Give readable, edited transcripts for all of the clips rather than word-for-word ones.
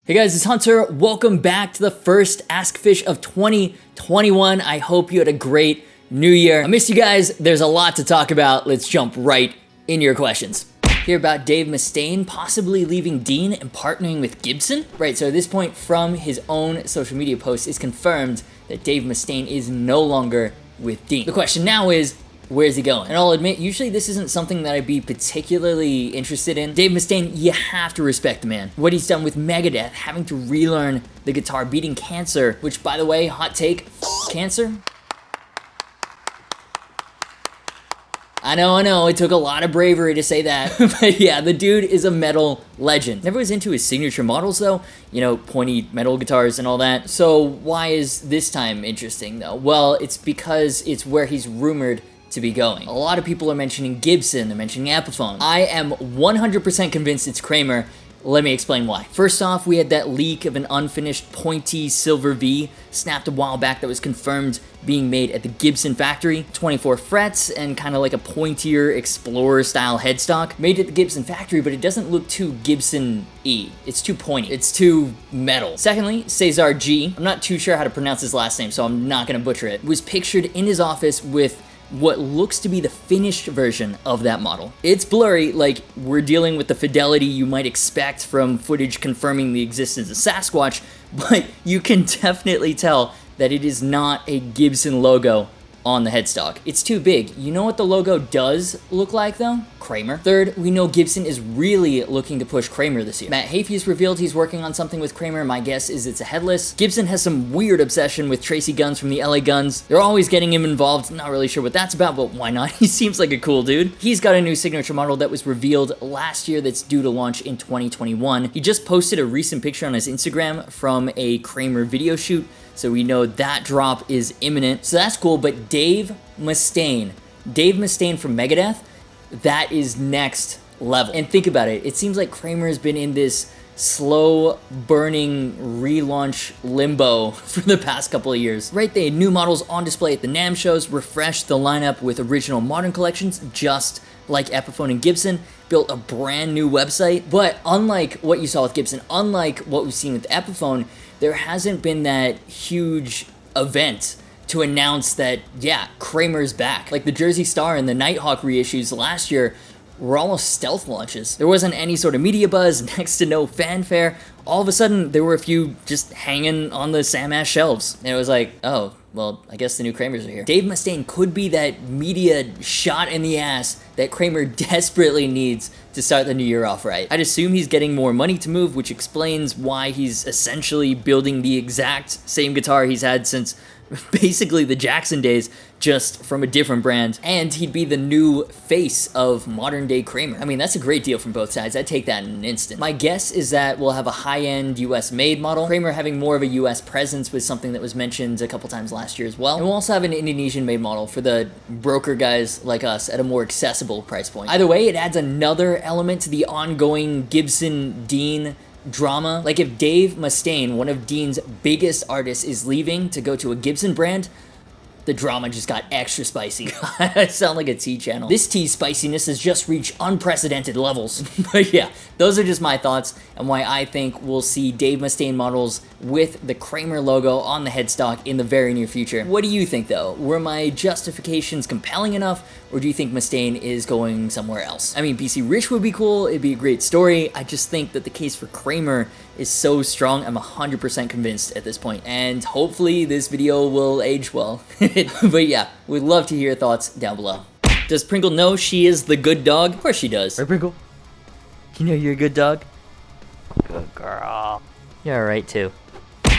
Hey guys, it's Hunter. Welcome back to the first AskGufish of 2021. I hope you had a great new year. I missed you guys. There's a lot to talk about. Let's jump right into your questions. Hear about Dave Mustaine possibly leaving Dean and partnering with Gibson? Right, so at this point from his own social media post, it's confirmed that Dave Mustaine is no longer with Dean. The question now is, where's he going? And I'll admit, usually this isn't something that I'd be particularly interested in. Dave Mustaine, you have to respect the man. What he's done with Megadeth, having to relearn the guitar, beating cancer, which by the way, hot take, cancer? I know, it took a lot of bravery to say that, but yeah, the dude is a metal legend. Never was into his signature models though, you know, pointy metal guitars and all that. So why is this time interesting though? Well, it's because it's where he's rumored to be going. A lot of people are mentioning Gibson, they're mentioning Epiphone. I am 100% convinced it's Kramer. Let me explain why. First off, we had that leak of an unfinished pointy silver V snapped a while back that was confirmed being made at the Gibson factory. 24 frets and kind of like a pointier Explorer style headstock. Made at the Gibson factory, but it doesn't look too Gibson-y. It's too pointy. It's too metal. Secondly, Cesar G, I'm not too sure how to pronounce his last name, so I'm not gonna butcher it, was pictured in his office with what looks to be the finished version of that model. It's blurry, like we're dealing with the fidelity you might expect from footage confirming the existence of Sasquatch, but you can definitely tell that it is not a Gibson logo on the headstock. It's too big. You know what the logo does look like though? Kramer. Third, we know Gibson is really looking to push Kramer this year. Matt Hafey's revealed he's working on something with Kramer. My guess is it's a headless. Gibson has some weird obsession with Tracy Guns from the LA Guns. They're always getting him involved. Not really sure what that's about, but why not? He seems like a cool dude. He's got a new signature model that was revealed last year that's due to launch in 2021. He just posted a recent picture on his Instagram from a Kramer video shoot, so we know that drop is imminent. So that's cool, but Dave Mustaine from Megadeth, that is next level. And think about it, it seems like Kramer has been in this slow burning relaunch limbo for the past couple of years. Right, they had new models on display at the NAMM shows, refreshed the lineup with original modern collections, just like Epiphone and Gibson, built a brand new website. But unlike what you saw with Gibson, unlike what we've seen with Epiphone, there hasn't been that huge event to announce that, yeah, Kramer's back. Like the Jersey Star and the Nighthawk reissues last year were almost stealth launches. There wasn't any sort of media buzz, next to no fanfare. All of a sudden, there were a few just hanging on the Sam-ass shelves. And it was like, oh, well, I guess the new Kramers are here. Dave Mustaine could be that media shot in the ass that Kramer desperately needs to start the new year off right. I'd assume he's getting more money to move, which explains why he's essentially building the exact same guitar he's had since basically the Jackson days, just from a different brand, and he'd be the new face of modern day Kramer. I mean, that's a great deal from both sides. I'd take that in an instant. My guess is that we'll have a high-end US made model, Kramer having more of a US presence with something that was mentioned a couple times last year as well, and we'll also have an Indonesian made model for the broker guys like us at a more accessible price point. Either way, it adds another element to the ongoing Gibson-Dean drama. Like if Dave Mustaine, one of Dean's biggest artists, is leaving to go to a Gibson brand, the drama just got extra spicy. I sound like a tea channel. This tea spiciness has just reached unprecedented levels. But yeah, those are just my thoughts and why I think we'll see Dave Mustaine models with the Kramer logo on the headstock in the very near future. What do you think though? Were my justifications compelling enough, or do you think Mustaine is going somewhere else? I mean, BC Rich would be cool, it'd be a great story. I just think that the case for Kramer is so strong, I'm 100% convinced at this point. And hopefully this video will age well. But yeah, we'd love to hear your thoughts down below. Does Pringle know she is the good dog? Of course she does. Right, Pringle? You know you're a good dog? Good girl. You're alright too.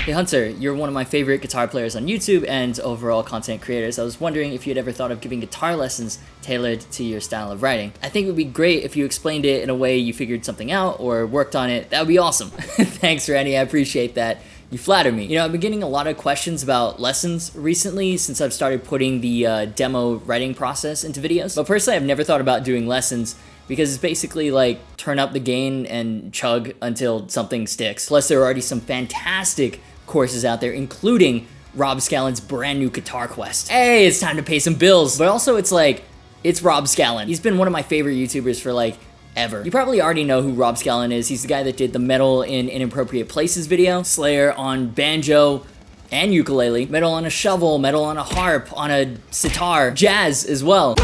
Hey Hunter, you're one of my favorite guitar players on YouTube and overall content creators. I was wondering if you'd ever thought of giving guitar lessons tailored to your style of writing. I think it would be great if you explained it in a way you figured something out or worked on it. That would be awesome. Thanks, Randy, I appreciate that. You flatter me. You know, I've been getting a lot of questions about lessons recently since I've started putting the demo writing process into videos. But personally, I've never thought about doing lessons because it's basically like turn up the gain and chug until something sticks. Plus, there are already some fantastic courses out there, including Rob Scallon's brand new GuitarQuest. Hey, it's time to pay some bills. But also, it's like, it's Rob Scallon. He's been one of my favorite YouTubers for like ever. You probably already know who Rob Scallon is. He's the guy that did the Metal in Inappropriate Places video, Slayer on banjo and ukulele, metal on a shovel, metal on a harp, on a sitar, jazz as well.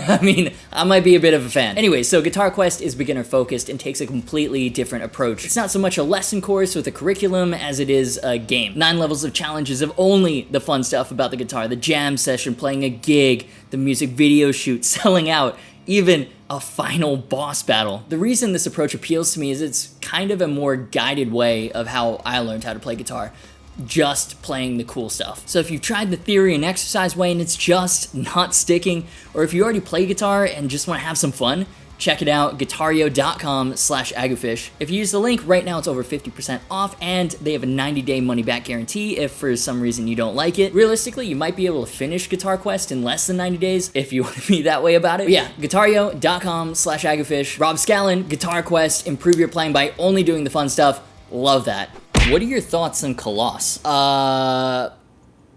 I mean, I might be a bit of a fan. Anyway, so GuitarQuest is beginner focused and takes a completely different approach. It's not so much a lesson course with a curriculum as it is a game. 9 levels of challenges of only the fun stuff about the guitar, the jam session, playing a gig, the music video shoot, selling out, even a final boss battle. The reason this approach appeals to me is it's kind of a more guided way of how I learned how to play guitar. Just playing the cool stuff. So if you've tried the theory and exercise way and it's just not sticking, or if you already play guitar and just want to have some fun, check it out, guitario.com/ASKgufish. If you use the link, right now it's over 50% off, and they have a 90-day money-back guarantee if for some reason you don't like it. Realistically, you might be able to finish GuitarQuest in less than 90 days if you want to be that way about it. But yeah, guitario.com/ASKgufish. Rob Scallon, GuitarQuest, improve your playing by only doing the fun stuff. Love that. What are your thoughts on Koloss?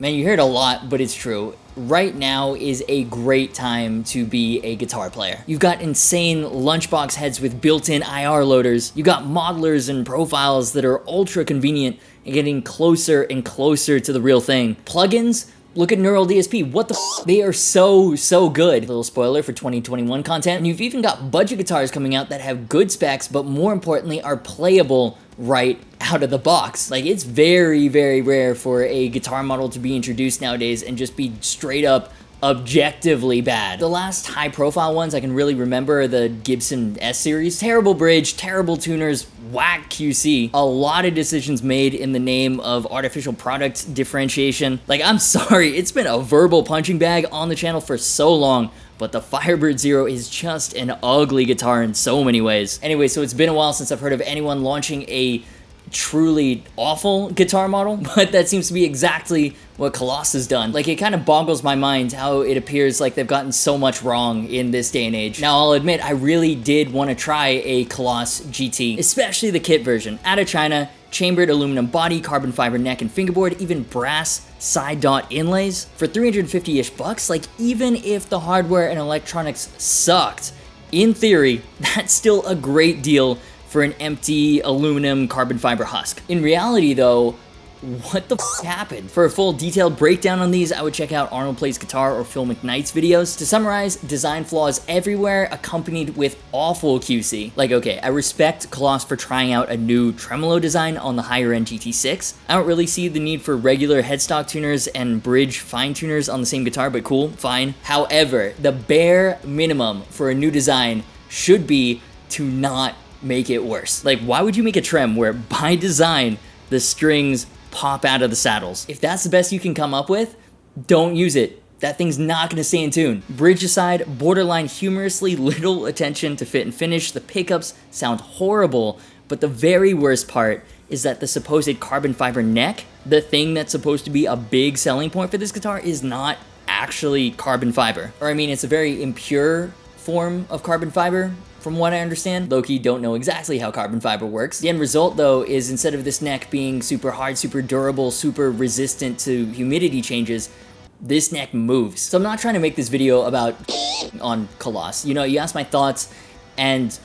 Man, you hear it a lot, but it's true. Right now is a great time to be a guitar player. You've got insane lunchbox heads with built-in IR loaders. You got modelers and profiles that are ultra convenient and getting closer and closer to the real thing. Plugins? Look at Neural DSP. What the f? They are so good. Little spoiler for 2021 content. And you've even got budget guitars coming out that have good specs, but more importantly, are playable right out of the box. Like, it's very rare for a guitar model to be introduced nowadays and just be straight up objectively bad. The last high profile ones I can really remember are the Gibson S series. Terrible bridge, terrible tuners, whack QC. A lot of decisions made in the name of artificial product differentiation. Like, I'm sorry, it's been a verbal punching bag on the channel for so long, but the Firebird Zero is just an ugly guitar in so many ways. Anyway, so it's been a while since I've heard of anyone launching a truly awful guitar model, but that seems to be exactly what Koloss has done. Like, it kind of boggles my mind how it appears like they've gotten so much wrong in this day and age. Now, I'll admit, I really did want to try a Koloss GT, especially the kit version. Out of China, chambered aluminum body, carbon fiber neck and fingerboard, even brass side dot inlays. For 350-ish bucks, like, even if the hardware and electronics sucked, in theory, that's still a great deal for an empty aluminum carbon fiber husk. In reality though, what the f happened? For a full detailed breakdown on these, I would check out Arnold Plays Guitar or Phil McKnight's videos. To summarize, design flaws everywhere accompanied with awful QC. Like, okay, I respect Koloss for trying out a new tremolo design on the higher end GT6. I don't really see the need for regular headstock tuners and bridge fine tuners on the same guitar, but cool, fine. However, the bare minimum for a new design should be to not make it worse. Like, why would you make a trem where by design the strings pop out of the saddles? If that's the best you can come up with, don't use it. That thing's not gonna stay in tune. Bridge aside, borderline humorously little attention to fit and finish. The pickups sound horrible, but the very worst part is that the supposed carbon fiber neck, the thing that's supposed to be a big selling point for this guitar, is not actually carbon fiber. Or I mean, it's a very impure form of carbon fiber, from what I understand. Low-key don't know exactly how carbon fiber works. The end result though is, instead of this neck being super hard, super durable, super resistant to humidity changes, this neck moves. So I'm not trying to make this video about on Koloss. You know, you asked my thoughts, and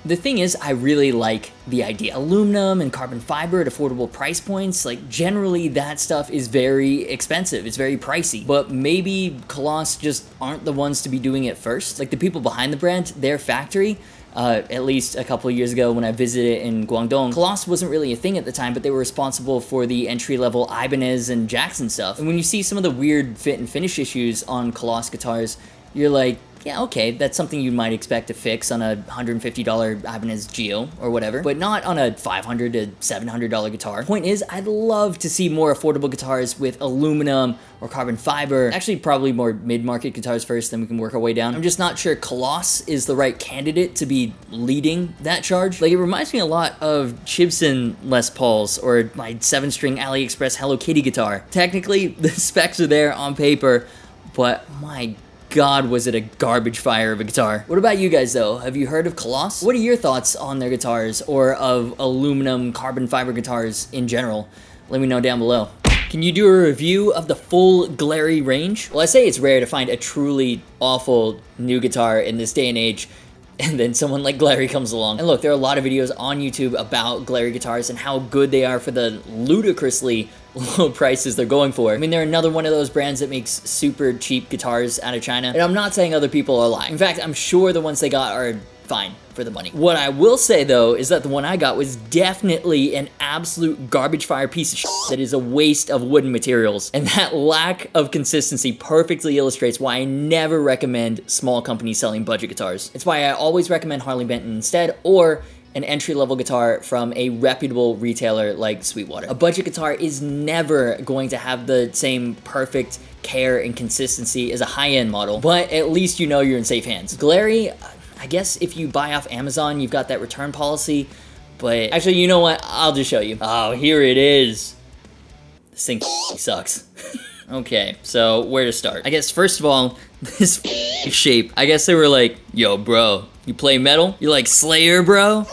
the thing is, I really like the idea. Aluminum and carbon fiber at affordable price points, like, generally that stuff is very expensive. It's very pricey. But maybe Koloss just aren't the ones to be doing it first. Like, the people behind the brand, their factory, at least a couple of years ago when I visited in Guangdong, Koloss wasn't really a thing at the time, but they were responsible for the entry-level Ibanez and Jackson stuff. And when you see some of the weird fit and finish issues on Koloss guitars, you're like, yeah, okay, that's something you might expect to fix on a $150 Ibanez Geo or whatever, but not on a $500 to $700 guitar. Point is, I'd love to see more affordable guitars with aluminum or carbon fiber. Actually, probably more mid-market guitars first, then we can work our way down. I'm just not sure Koloss is the right candidate to be leading that charge. Like, it reminds me a lot of Gibson Les Pauls or my 7-string AliExpress Hello Kitty guitar. Technically, the specs are there on paper, but my God, was it a garbage fire of a guitar. What about you guys though? Have you heard of Koloss? What are your thoughts on their guitars or of aluminum carbon fiber guitars in general? Let me know down below. Can you do a review of the full Glarry range? Well, I say it's rare to find a truly awful new guitar in this day and age, and then someone like Glarry comes along. And look, there are a lot of videos on YouTube about Glarry guitars and how good they are for the ludicrously low prices they're going for. I mean, they're another one of those brands that makes super cheap guitars out of China, and I'm not saying other people are lying. In fact, I'm sure the ones they got are fine for the money. What I will say though is that the one I got was definitely an absolute garbage fire piece of shit that is a waste of wooden materials, and that lack of consistency perfectly illustrates why I never recommend small companies selling budget guitars. It's why I always recommend Harley Benton instead, or an entry-level guitar from a reputable retailer like Sweetwater. A budget guitar is never going to have the same perfect care and consistency as a high-end model, but at least you know you're in safe hands. Glarry, I guess if you buy off Amazon, you've got that return policy, but actually, you know what? I'll just show you. Oh, here it is. This thing sucks. Okay, so where to start? I guess first of all, this shape. I guess they were like, yo, bro, you play metal? You like Slayer, bro?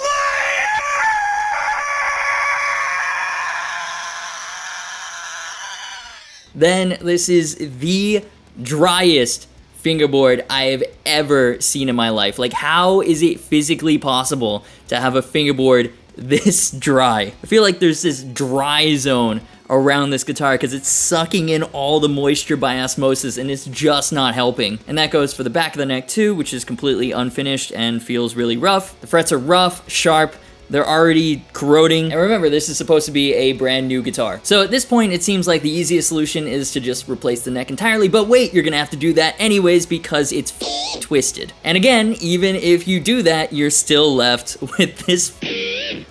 Then this is the driest fingerboard I have ever seen in my life. Like, how is it physically possible to have a fingerboard this dry? I feel like there's this dry zone around this guitar because it's sucking in all the moisture by osmosis and it's just not helping. And that goes for the back of the neck too, which is completely unfinished and feels really rough. The frets are rough, sharp, they're already corroding. And remember, this is supposed to be a brand new guitar. So at this point, it seems like the easiest solution is to just replace the neck entirely, but wait, you're gonna have to do that anyways because it's twisted. And again, even if you do that, you're still left with this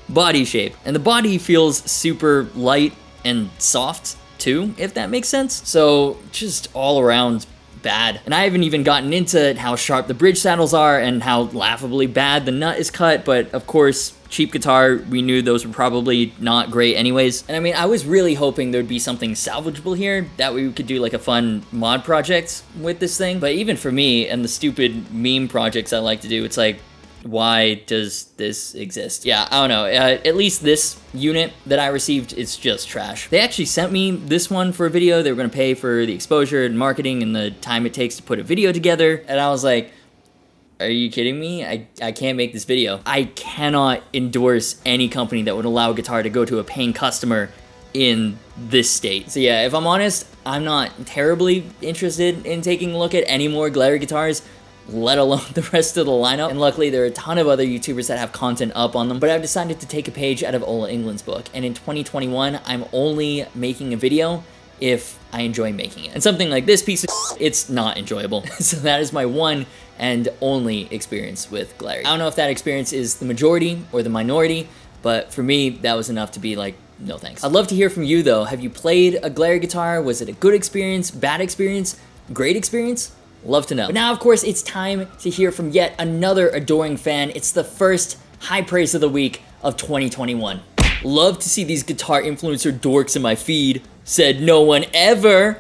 body shape. And the body feels super light and soft too, if that makes sense. So just all around bad. And I haven't even gotten into how sharp the bridge saddles are and how laughably bad the nut is cut, but of course, cheap guitar, we knew those were probably not great anyways. And I mean, I was really hoping there'd be something salvageable here, that way we could do like a fun mod project with this thing. But even for me and the stupid meme projects I like to do, it's like, why does this exist? Yeah, I don't know. At least this unit that I received is just trash. They actually sent me this one for a video. They were gonna pay for the exposure and marketing and the time it takes to put a video together. And I was like, are you kidding me? I can't make this video. I cannot endorse any company that would allow a guitar to go to a paying customer in this state. So yeah, if I'm honest, I'm not terribly interested in taking a look at any more Glarry guitars, let alone the rest of the lineup. And luckily there are a ton of other YouTubers that have content up on them, but I've decided to take a page out of Ola England's book. And in 2021, I'm only making a video if I enjoy making it. And something like this piece of it's not enjoyable. So that is my one and only experience with Glarry. I don't know if that experience is the majority or the minority, but for me, that was enough to be like, no thanks. I'd love to hear from you though. Have you played a Glarry guitar? Was it a good experience, bad experience, great experience? Love to know. But now, of course, it's time to hear from yet another adoring fan. It's the first high praise of the week of 2021. Love to see these guitar influencer dorks in my feed. Said no one ever.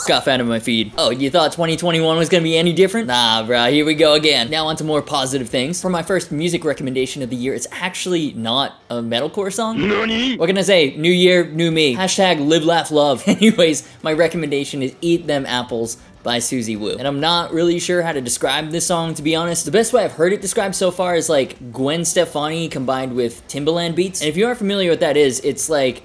Got out of my feed. Oh, you thought 2021 was gonna be any different? Nah, bro, here we go again. Now on to more positive things. For my first music recommendation of the year, it's actually not a metalcore song. Nani? What can I say? New year, new me. Hashtag live, laugh, love. Anyways, my recommendation is Eat Them Apples by Suzi Woo. And I'm not really sure how to describe this song, to be honest. The best way I've heard it described so far is like Gwen Stefani combined with Timbaland beats. And if you aren't familiar with what that is, it's like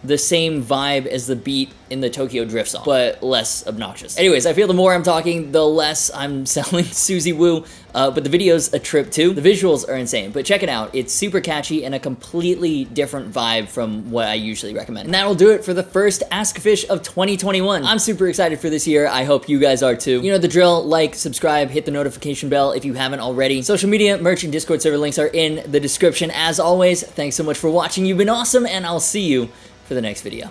the same vibe as the beat in the Tokyo Drift song, but less obnoxious. Anyways, I feel the more I'm talking, the less I'm selling Suzi Woo, but the video's a trip too. The visuals are insane, but check it out. It's super catchy and a completely different vibe from what I usually recommend. And that'll do it for the first ASKgufish of 2021. I'm super excited for this year. I hope you guys are too. You know the drill, like, subscribe, hit the notification bell if you haven't already. Social media, merch, and Discord server links are in the description. As always, thanks so much for watching. You've been awesome, and I'll see you for the next video.